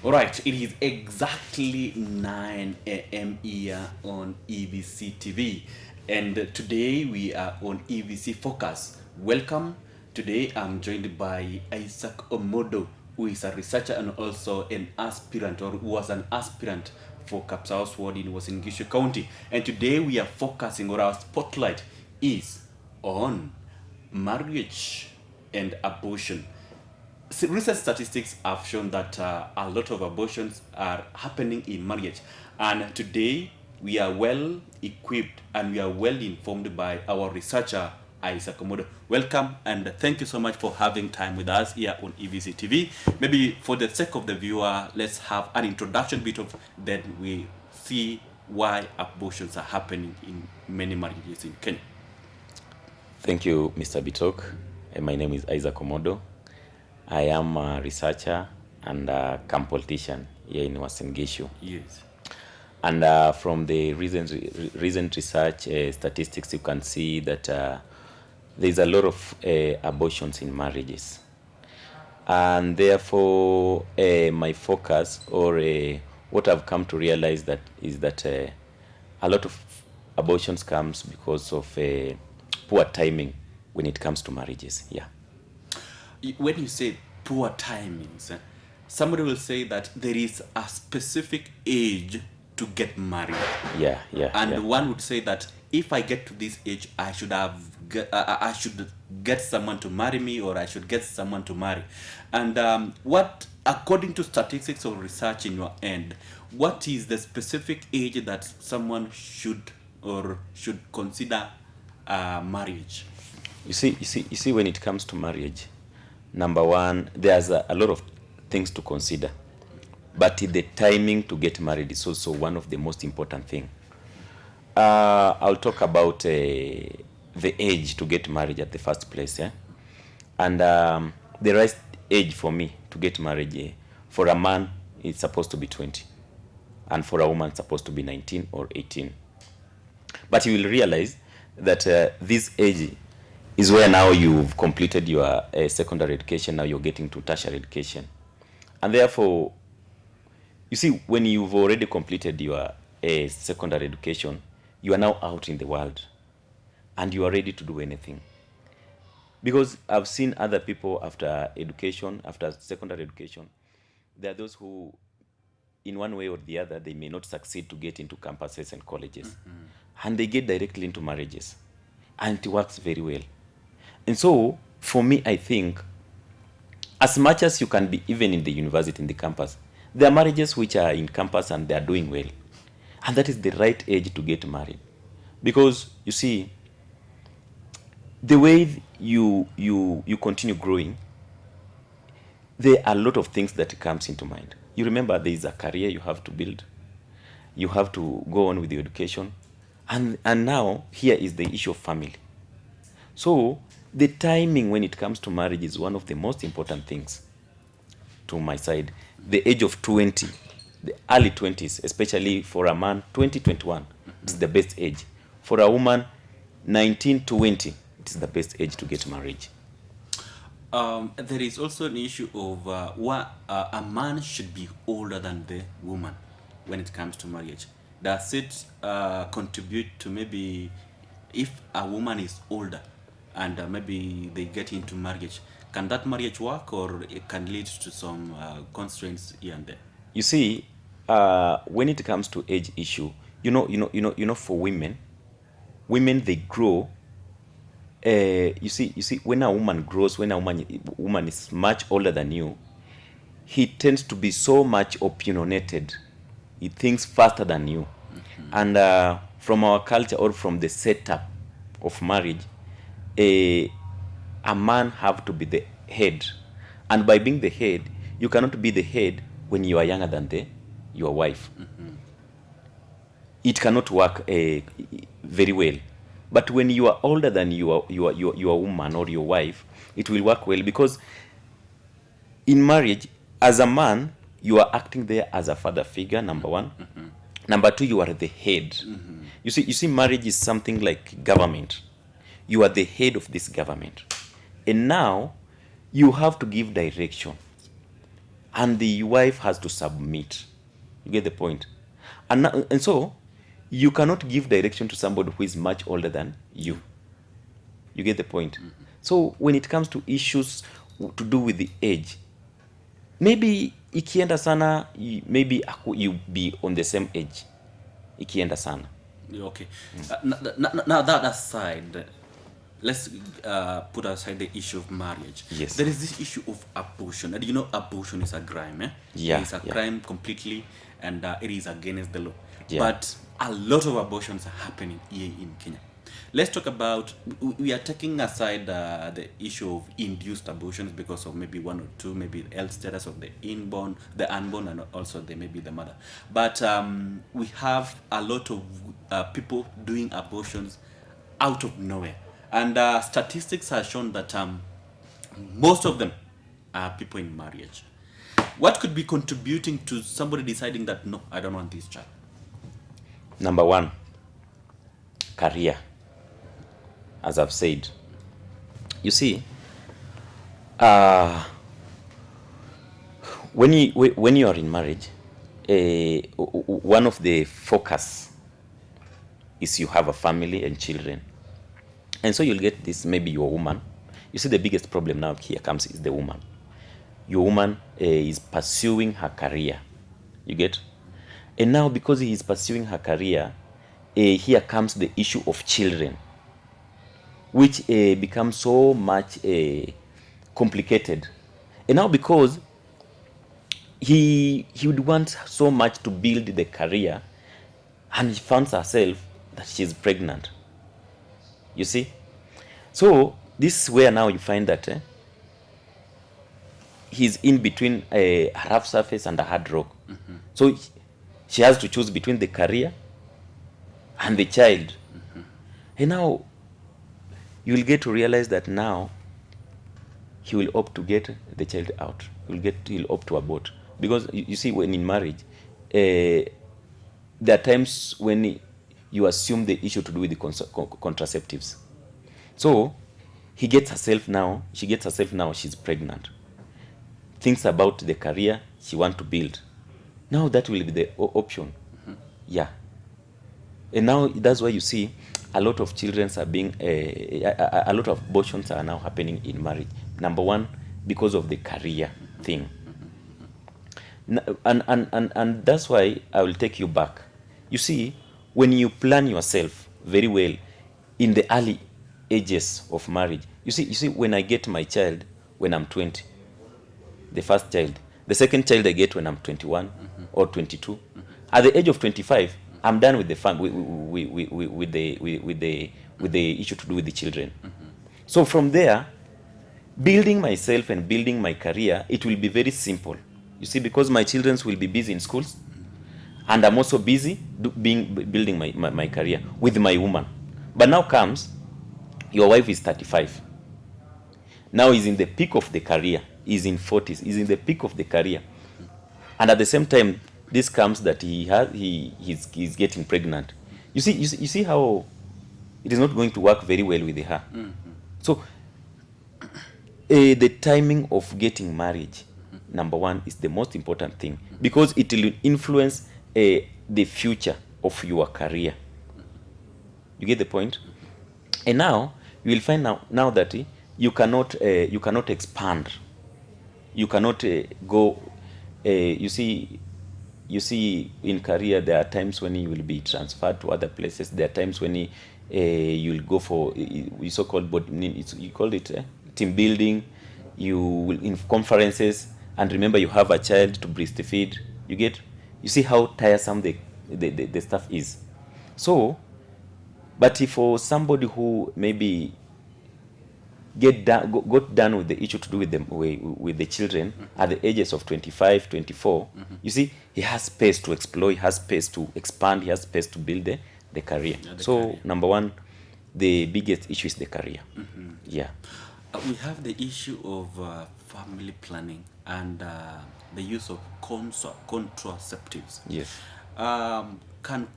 All right, it is exactly 9 a.m. here on EVC TV, and today we are on EVC Focus. Welcome. Today I'm joined by Isaac Omodo, who is a researcher and also an aspirant, or who was an aspirant for Kapsaos Ward in Wasingishu County. And today we are focusing, or our spotlight is on marriage and abortion. Recent statistics have shown that a lot of abortions are happening in marriage, and today we are well equipped and we are well informed by our researcher Isaac Komodo. Welcome and thank you so much for having time with us here on EVC TV. Maybe for the sake of the viewer, let's have an introduction bit of, then we see why abortions are happening in many marriages in Kenya. Thank you, Mr. Bitok. My name is Isaac Komodo. I am a researcher and a camp politician here in Uasin Gishu. Yes. And from the recent research statistics, you can see that there's a lot of abortions in marriages. And therefore, my focus, or what I've come to realize that is that a lot of abortions comes because of poor timing when it comes to marriages. Yeah. When you say poor timings, somebody will say that there is a specific age to get married. Yeah. And one would say that if I get to this age, I should get someone to marry me, or I should get someone to marry. And what, according to statistics or research in your end, what is the specific age that someone should consider marriage? You see, when it comes to marriage, number one, there's a lot of things to consider, but the timing to get married is also one of the most important thing. I'll talk about the age to get married at the first place, yeah. And the right age for me to get married, for a man, it's supposed to be 20, and for a woman, it's supposed to be 19 or 18. But you will realize that this age is where now you've completed your secondary education, now you're getting to tertiary education. And therefore, you see, when you've already completed your secondary education, you are now out in the world and you are ready to do anything. Because I've seen other people after education, after secondary education, there are those who, in one way or the other, they may not succeed to get into campuses and colleges. Mm-hmm. And they get directly into marriages. And it works very well. And so, for me, I think, as much as you can be even in the university, in the campus, there are marriages which are in campus and they are doing well. And that is the right age to get married. Because, you see, the way you continue growing, there are a lot of things that comes into mind. You remember there is a career you have to build. You have to go on with your education. And now, here is the issue of family. So, the timing when it comes to marriage is one of the most important things to my side. The age of 20, the early 20s, especially for a man, 20, 21, it is the best age. For a woman, 19, 20, it is the best age to get married. There is also an issue of a man should be older than the woman when it comes to marriage. Does it contribute to, maybe if a woman is older and maybe they get into marriage, can that marriage work, or it can lead to some constraints here and there? You see, when it comes to age issue, you know, for women they grow. You see, when a woman grows, when a woman is much older than you, he tends to be so much opinionated. He thinks faster than you. Mm-hmm. And from our culture, or from the setup of marriage, a man have to be the head. And by being the head, you cannot be the head when you are younger than your wife. Mm-hmm. It cannot work very well. But when you are older than your woman or your wife, it will work well, because in marriage, as a man, you are acting there as a father figure, number one. Mm-hmm. Number two, you are the head. Mm-hmm. You see, marriage is something like government. You are the head of this government. And now, you have to give direction. and the wife has to submit. You get the point? And so you cannot give direction to somebody who is much older than you. You get the point? So when it comes to issues to do with the age, maybe ikienda sana, maybe you be on the same age. Ikienda sana. Okay. Now that aside, let's put aside the issue of marriage. Yes. There is this issue of abortion. And you know, abortion is a crime. Yeah, It is a crime completely, and it is against the law. Yeah. But a lot of abortions are happening here in Kenya. Let's talk about, we are taking aside the issue of induced abortions because of maybe one or two, maybe the health status of the unborn, and also maybe the mother. But we have a lot of people doing abortions out of nowhere. And statistics have shown that most of them are people in marriage. What could be contributing to somebody deciding that, no, I don't want this child? Number one, career. As I've said, you see, when you are in marriage, one of the focus is you have a family and children, and so you'll get this. Maybe you're a woman. You see, the biggest problem now here comes is the woman. Your woman is pursuing her career. You get, and now because he is pursuing her career, here comes the issue of children, which becomes so much complicated. And now because he would want so much to build the career, and he finds herself that she's pregnant. You see? So this is where now you find that he's in between a rough surface and a hard rock. So she has to choose between the career and the child. And now you will get to realize that now he will opt to get the child out. He'll opt to abort. Because you see, when in marriage, there are times when you assume the issue to do with the contraceptives. So she gets herself now, she's pregnant. Thinks about the career she wants to build. Now that will be the option. Yeah. And now that's why you see a lot of children are being, a lot of abortions are now happening in marriage. Number one, because of the career thing. And that's why I will take you back. You see, when you plan yourself very well in the early ages of marriage, you see, when I get my child when I'm 20, the first child, the second child I get when I'm 21 or 22. At the age of 25, I'm done with the with the issue to do with the children. So from there, building myself and building my career, it will be very simple. You see, because my children will be busy in schools, and I'm also busy building my career with my woman. But now comes, your wife is 35. Now he's in the peak of the career. He's in 40s. He's in the peak of the career. And at the same time, this comes that he's getting pregnant. You see how it is not going to work very well with her. So the timing of getting married, number one, is the most important thing, because it will influence the future of your career. You get the point? And now you will find now that you cannot expand. You cannot go. You see, in career, there are times when you will be transferred to other places. There are times when you'll go for so-called, you call it team building. You will in conferences, and remember you have a child to breastfeed. You see how tiresome the stuff is. So, but if for somebody who maybe got done with the issue to do with the children at the ages of 25, 24, you see, he has space to explore, he has space to expand, he has space to build the career. Career. Number one, the biggest issue is the career. Yeah. We have the issue of family planning and the use of contraceptives. Yes. Can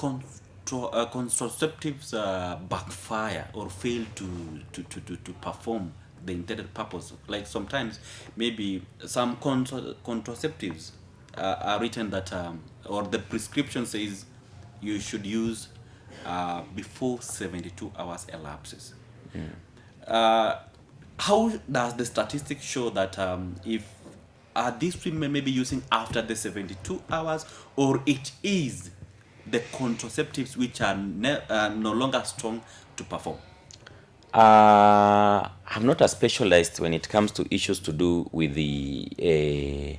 contraceptives backfire or fail to perform the intended purpose. Like sometimes maybe some contraceptives are written that or the prescription says you should use before 72 hours elapses. uh, how does the statistics show that if are these women maybe using after the 72 hours, or it is the contraceptives which are no longer strong to perform? I'm not a specialist when it comes to issues to do with The the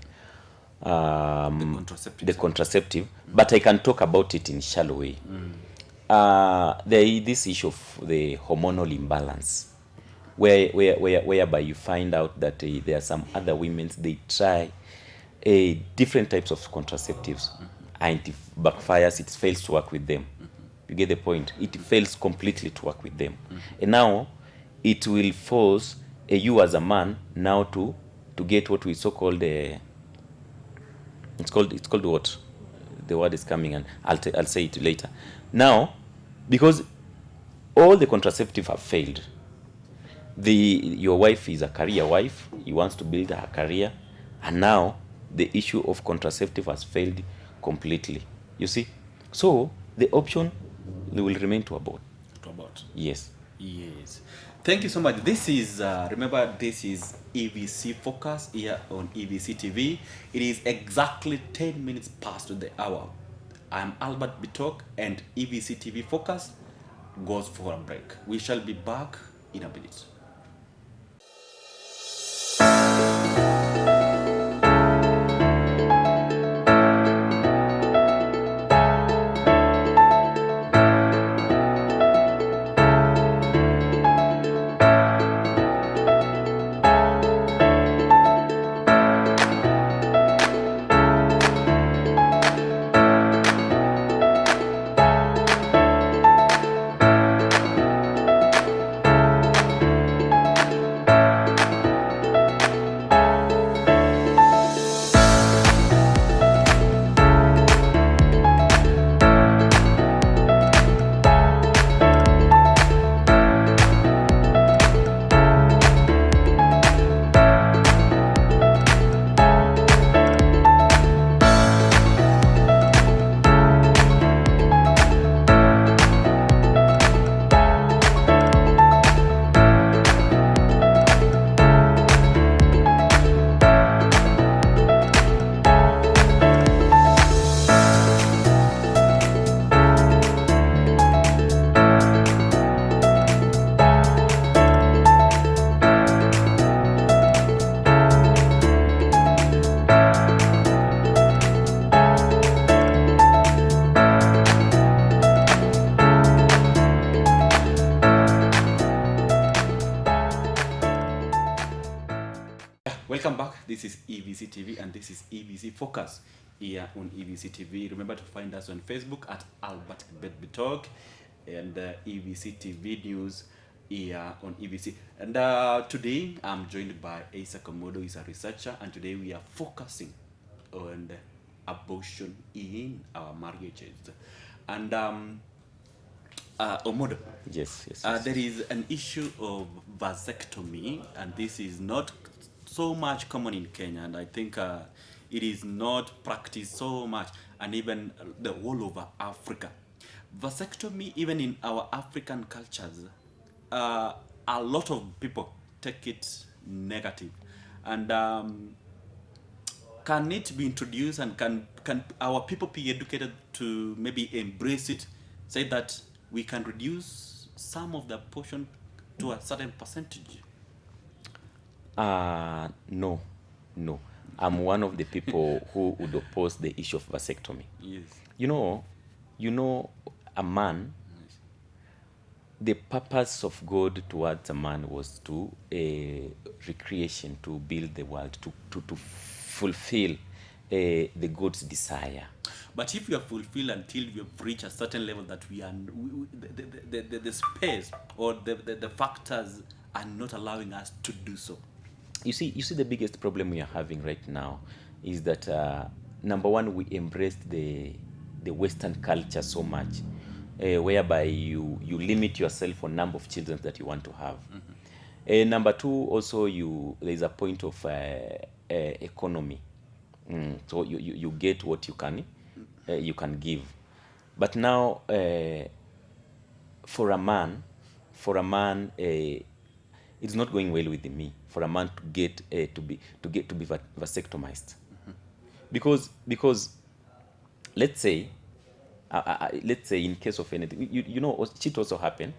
contraceptives. contraceptive, but I can talk about it in shallow way. There is this issue of the hormonal imbalance, whereby you find out that there are some other women, they try different types of contraceptives, and it backfires, it fails to work with them. You get the point? It fails completely to work with them. And now it will force you as a man now to get what we so called it's called what? The word is coming, and I'll say it later. Now, because all the contraceptive have failed, your wife is a career wife, he wants to build her career, and now the issue of contraceptive has failed completely. You see? So the option will remain to abort. To abort. Yes. Yes. Thank you so much. This is, remember, this is EVC Focus here on EVC TV. It is exactly 10 minutes past the hour. I'm Albert Bitok, and EVC TV Focus goes for a break. We shall be back in a minute. Welcome back. This is EVC TV, and this is EVC Focus here on EVC TV. Remember to find us on Facebook at Albert Bitog, and EVC TV News here on EVC. And today I'm joined by Asa Komodo, who is a researcher, and today we are focusing on abortion in our marriages. And Omodo, Yes. there is an issue of vasectomy, and this is not so much common in Kenya, and I think it is not practiced so much, and even the all over Africa. Vasectomy, even in our African cultures, a lot of people take it negative, and can it be introduced, and can our people be educated to maybe embrace it, say that we can reduce some of the portion to a certain percentage? No. I'm one of the people who would oppose the issue of vasectomy. Yes. You know, a man, the purpose of God towards a man was to recreation, to build the world, to fulfill the God's desire. But if you are fulfilled until you have reached a certain level that the space or the factors are not allowing us to do so. You see the biggest problem we are having right now is that number one, we embraced the Western culture so much, whereby you limit yourself on number of children that you want to have. Number two, also there's a point of economy. So you get what you can give. But now, for a man, it's not going well with me for a man to get to be vasectomized, because let's say in case of anything, you know, cheat also happen.